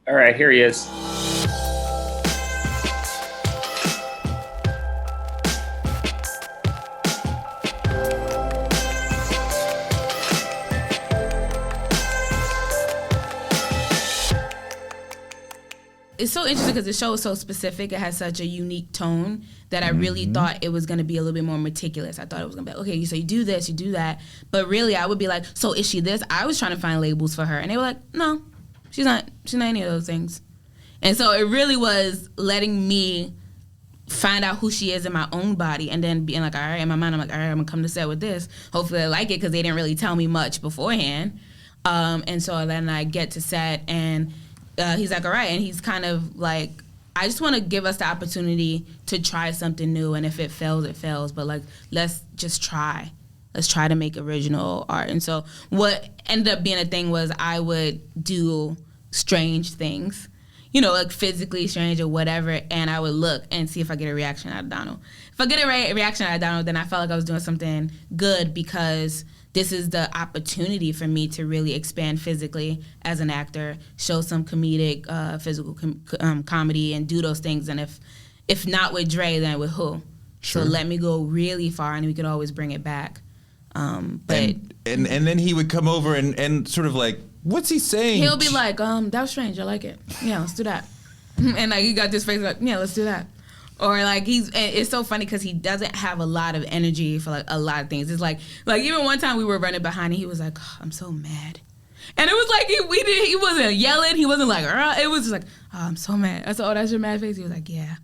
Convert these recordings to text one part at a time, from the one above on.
All right, here he is. It's so interesting because the show is so specific. It has such a unique tone that I really thought it was going to be a little bit more meticulous. I thought it was going to be, okay, so you do this, you do that. But really, I would be like, so is she this? I was trying to find labels for her. And they were like, no, she's not any of those things. And so it really was letting me find out who she is in my own body and then being like, all right, in my mind, I'm like, all right, I'm going to come to set with this. Hopefully I like it because they didn't really tell me much beforehand. And so then I get to set and he's like, all right. And he's kind of like, I just want to give us the opportunity to try something new. And if it fails, it fails. But like, let's just try. Let's try to make original art. And so what ended up being a thing was I would do strange things, you know, like physically strange or whatever. And I would look and see if I get a reaction out of Donald. If I get a reaction out of Donald, then I felt like I was doing something good because this is the opportunity for me to really expand physically as an actor, show some comedic, physical comedy, and do those things. And if not with Dre, then with who? Sure. So let me go really far, and we could always bring it back. But and then he would come over and sort of like, what's he saying? He'll be like, that was strange. I like it. Yeah, let's do that. And like he got this face like, yeah, let's do that. Or like it's so funny because he doesn't have a lot of energy for like a lot of things. It's like even one time we were running behind and he was like, oh, I'm so mad. And it was like he wasn't yelling. He wasn't like, it was just like, oh, I'm so mad. I said, oh, that's your mad face? He was like, yeah.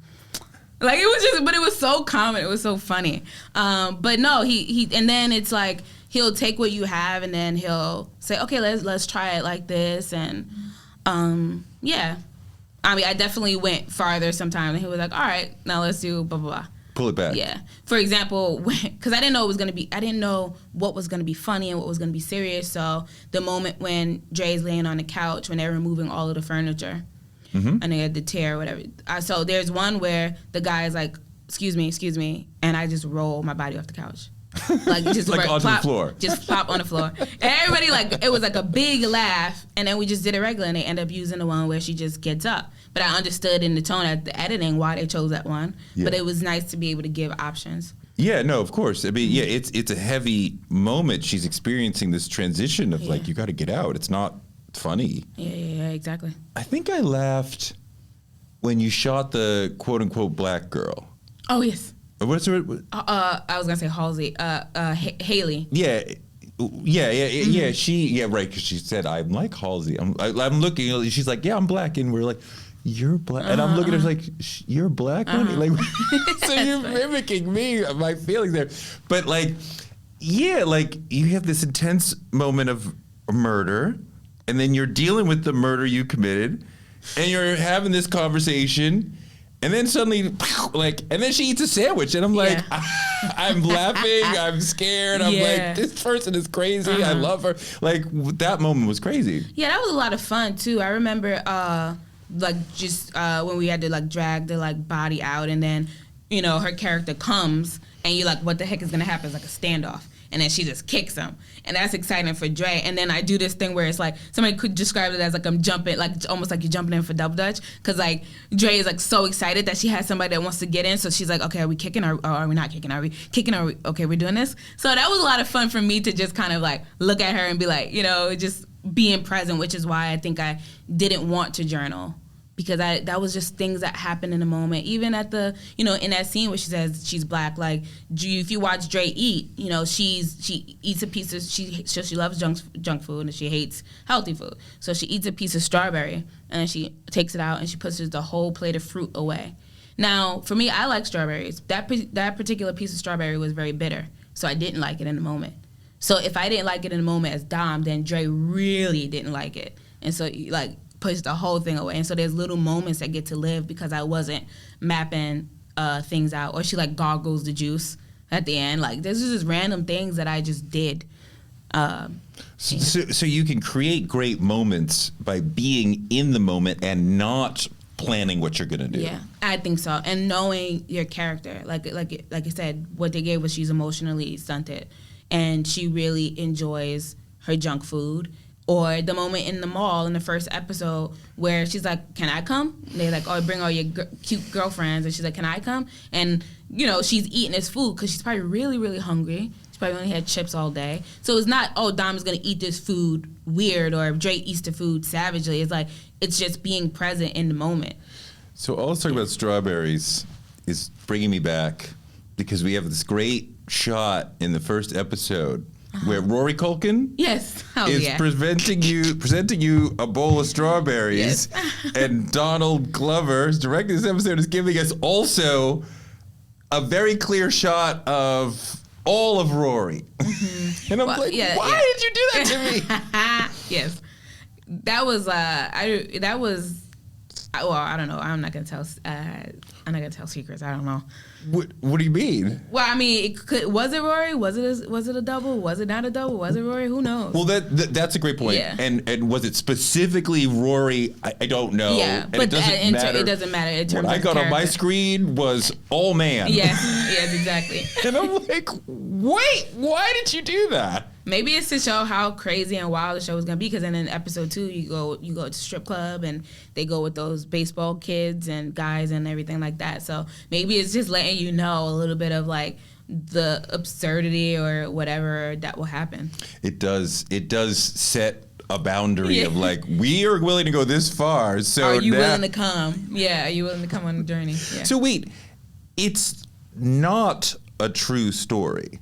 Like it was just, but it was so common. It was so funny. But no, he and then it's like he'll take what you have and then he'll say, okay, let's try it like this. And yeah. I mean, I definitely went farther sometimes. And he was like, all right, now let's do blah, blah, blah. Pull it back. Yeah. For example, because I didn't know I didn't know what was going to be funny and what was going to be serious. So the moment when Dre's laying on the couch, when they're removing all of the furniture, and they had the tear or whatever. So there's one where the guy is like, excuse me, and I just roll my body off the couch. Like just like onto the floor. Just plop on the floor. And everybody it was like a big laugh, and then we just did it regular, and they end up using the one where she just gets up. But I understood in the tone at the editing why they chose that one. Yeah. But it was nice to be able to give options. Yeah, no, of course. I mean, yeah, it's a heavy moment. She's experiencing this transition of like, you got to get out. It's not funny. Yeah, exactly. I think I laughed when you shot the quote unquote black girl. Oh yes. What's her? I was gonna say Halsey. Haley. Yeah. She right because she said I'm like Halsey. I'm looking. She's like, yeah, I'm black, and we're like, you're black, and I'm looking at her like, you're black, honey. Like, so you're mimicking me, my feelings there. But like, yeah, like you have this intense moment of murder, and then you're dealing with the murder you committed, and you're having this conversation. And then suddenly, like, and then she eats a sandwich, and I'm like, I'm laughing, I'm scared, I'm like, this person is crazy, I love her. Like, that moment was crazy. Yeah, that was a lot of fun, too. I remember, when we had to, like, drag the, like, body out, and then, you know, her character comes, and you're like, what the heck is going to happen? It's like a standoff. And then she just kicks him. And that's exciting for Dre. And then I do this thing where it's like, somebody could describe it as like I'm jumping, like almost like you're jumping in for double dutch. Because like Dre is like so excited that she has somebody that wants to get in. So she's like, okay, are we kicking or are we not kicking? Are we kicking? Okay, we're doing this? So that was a lot of fun for me to just kind of like look at her and be like, you know, just being present, which is why I think I didn't want to journal. Because that was just things that happened in the moment. Even at the, you know, in that scene where she says she's black, like, if you watch Dre eat, you know, she eats a piece of, she loves junk food and she hates healthy food. So she eats a piece of strawberry and then she takes it out and she pushes the whole plate of fruit away. Now, for me, I like strawberries. That particular piece of strawberry was very bitter, so I didn't like it in the moment. So if I didn't like it in the moment as Dom, then Dre really didn't like it. And so, like, push the whole thing away. And so there's little moments that get to live because I wasn't mapping things out. Or she like goggles the juice at the end. Like there's just random things that I just did. So you can create great moments by being in the moment and not planning what you're gonna do. Yeah, I think so. And knowing your character, like I said, what they gave was she's emotionally stunted, and she really enjoys her junk food. Or the moment in the mall in the first episode where she's like, "Can I come?" And they're like, "Oh, bring all your cute girlfriends." And she's like, "Can I come?" And, you know, she's eating this food because she's probably really, really hungry. She probably only had chips all day. So it's not, oh, Dom is going to eat this food weird or Drake eats the food savagely. It's like, it's just being present in the moment. So all let's talk about strawberries is bringing me back because we have this great shot in the first episode where Rory Culkin is presenting you a bowl of strawberries, and Donald Glover, who's directing this episode, is giving us also a very clear shot of all of Rory. Mm-hmm. And I'm why did you do that to me? Yes. That was well, I don't know. I'm not gonna tell secrets. I don't know. What do you mean? Well, I mean, was it Rory? Was it a double? Was it not a double? Was it Rory? Who knows? Well, that's a great point. Yeah. And was it specifically Rory? I don't know. Yeah, and but it doesn't matter. In terms what I got on my screen was all man. Yes, exactly. And I'm like, wait, why did you do that? Maybe it's to show how crazy and wild the show is gonna be. Because then in episode 2, you go to strip club and they go with those baseball kids and guys and everything like that. So maybe it's just letting you know a little bit of like the absurdity or whatever that will happen. It does set a boundary of like, we are willing to go this far. So are you willing to come? Yeah, are you willing to come on the journey? Yeah. So wait, it's not a true story.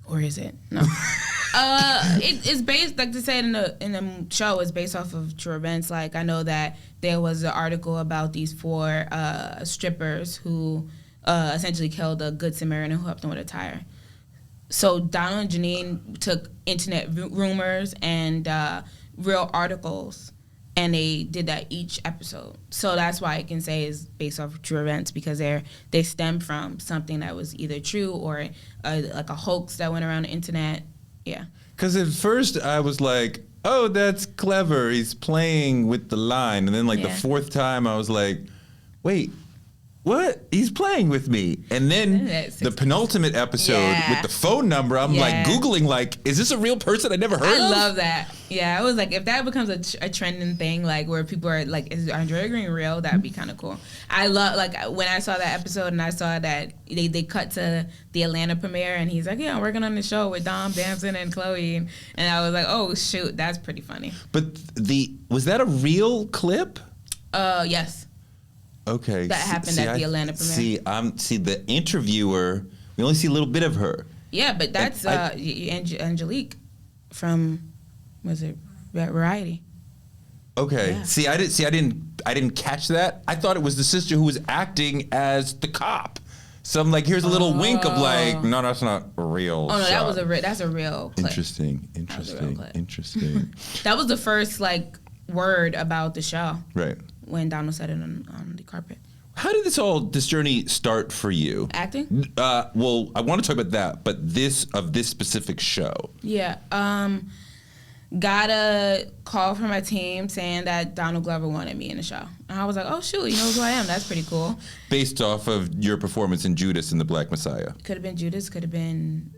Or is it? No. It's based, like they said in the show, it's based off of true events. Like, I know that there was an article about these 4 strippers who essentially killed a good Samaritan who helped them with a tire. So Donald and Janine took internet rumors and real articles, and they did that each episode. So that's why I can say it's based off of true events, because they stem from something that was either true or like a hoax that went around the internet. Yeah. Because at first I was like, oh, that's clever. He's playing with the line. And then like the 4th time I was like, wait, what? He's playing with me. And then the penultimate episode with the phone number, I'm like Googling, like, is this a real person I never heard of? I love that. Yeah, I was like, if that becomes a trending thing, like where people are like, is Andrea Greene real? That'd be kind of cool. I love, like, when I saw that episode and I saw that they cut to the Atlanta premiere and he's like, yeah, I'm working on the show with Dom Damson and Chloe. And I was like, oh, shoot, that's pretty funny. But was that a real clip? Yes. Okay. That happened at the Atlanta premiere. See the interviewer, we only see a little bit of her. Yeah, but that's Angelique from, was it Variety? Okay. Yeah. I didn't catch that. I thought it was the sister who was acting as the cop. So I'm like, here's a little wink of like, no, that's not a real Oh no, shot. that's a real clip. Interesting. That was the first like word about the show. Right. When Donald said it on the carpet. How did this journey start for you? Acting? Well, I want to talk about that, but this specific show. Yeah. Got a call from my team saying that Donald Glover wanted me in the show. And I was like, oh, shoot, he knows who I am. That's pretty cool. Based off of your performance in Judas and the Black Messiah. Could have been Judas, could have been,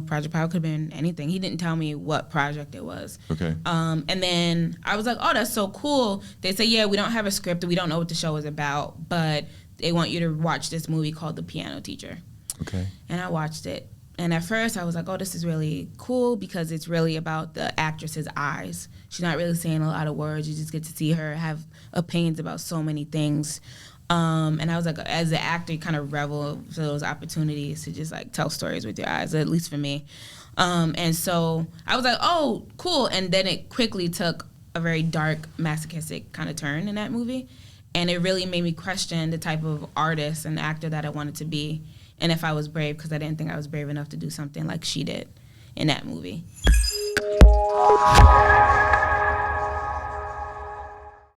Project Power, could have been anything. He didn't tell me what project it was. Okay. And then I was like, oh, that's so cool. They say, yeah, we don't have a script. We don't know what the show is about, but they want you to watch this movie called The Piano Teacher. Okay. And I watched it. And at first I was like, oh, this is really cool because it's really about the actress's eyes. She's not really saying a lot of words. You just get to see her have opinions about so many things. And I was like, as an actor, you kind of revel for those opportunities to just like tell stories with your eyes, at least for me. And so I was like, oh, cool. And then it quickly took a very dark, masochistic kind of turn in that movie. And it really made me question the type of artist and actor that I wanted to be. And if I was brave, because I didn't think I was brave enough to do something like she did in that movie.